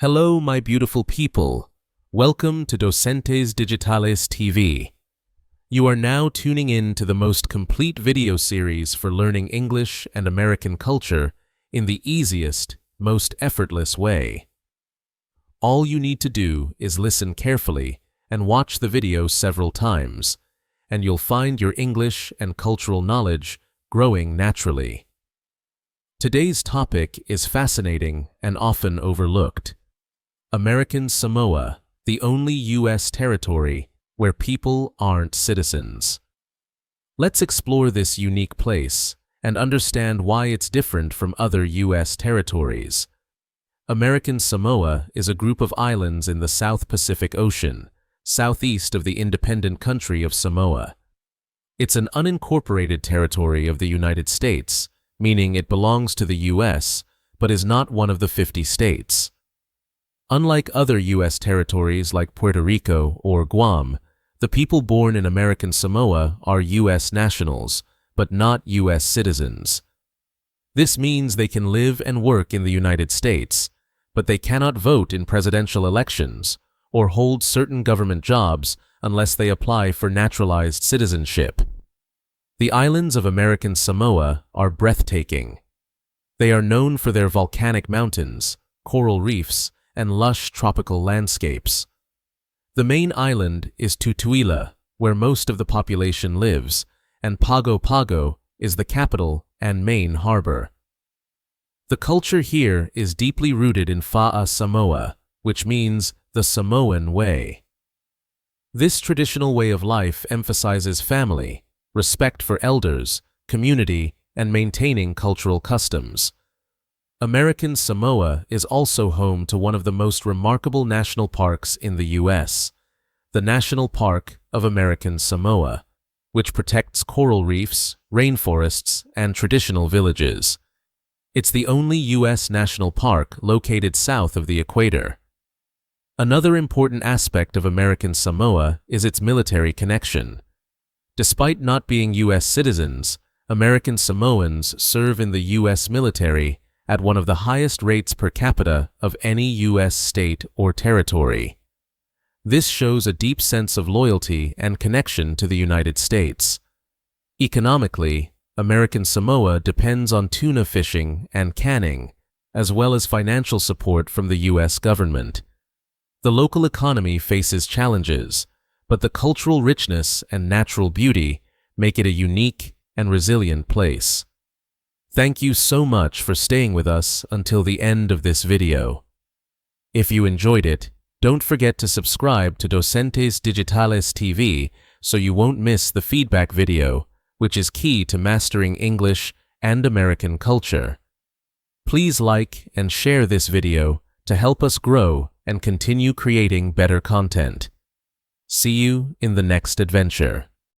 Hello, my beautiful people. Welcome to Docentes DigitalesTV. You are now tuning in to the most complete video series for learning English and American culture in the easiest, most effortless way. All you need to do is listen carefully and watch the video several times, and you'll find your English and cultural knowledge growing naturally. Today's topic is fascinating and often overlooked. American Samoa, the only U.S. territory where people aren't citizens. Let's explore this unique place and understand why it's different from other U.S. territories. American Samoa is a group of islands in the South Pacific Ocean, southeast of the independent country of Samoa. It's an unincorporated territory of the United States, meaning it belongs to the U.S., but is not one of the 50 states. Unlike other U.S. territories like Puerto Rico or Guam, the people born in American Samoa are U.S. nationals, but not U.S. citizens. This means they can live and work in the United States, but they cannot vote in presidential elections or hold certain government jobs unless they apply for naturalized citizenship. The islands of American Samoa are breathtaking. They are known for their volcanic mountains, coral reefs, and lush tropical landscapes. The main island is Tutuila, where most of the population lives, and Pago Pago is the capital and main harbor. The culture here is deeply rooted in Fa'a Samoa, which means the Samoan way. This traditional way of life emphasizes family, respect for elders, community, and maintaining cultural customs. American Samoa is also home to one of the most remarkable national parks in the U.S., the National Park of American Samoa, which protects coral reefs, rainforests, and traditional villages. It's the only U.S. national park located south of the equator. Another important aspect of American Samoa is its military connection. Despite not being U.S. citizens, American Samoans serve in the U.S. military at one of the highest rates per capita of any U.S. state or territory. This shows a deep sense of loyalty and connection to the United States. Economically, American Samoa depends on tuna fishing and canning, as well as financial support from the U.S. government. The local economy faces challenges, but the cultural richness and natural beauty make it a unique and resilient place. Thank you so much for staying with us until the end of this video. If you enjoyed it, don't forget to subscribe to Docentes DigitalesTV so you won't miss the feedback video, which is key to mastering English and American culture. Please like and share this video to help us grow and continue creating better content. See you in the next adventure.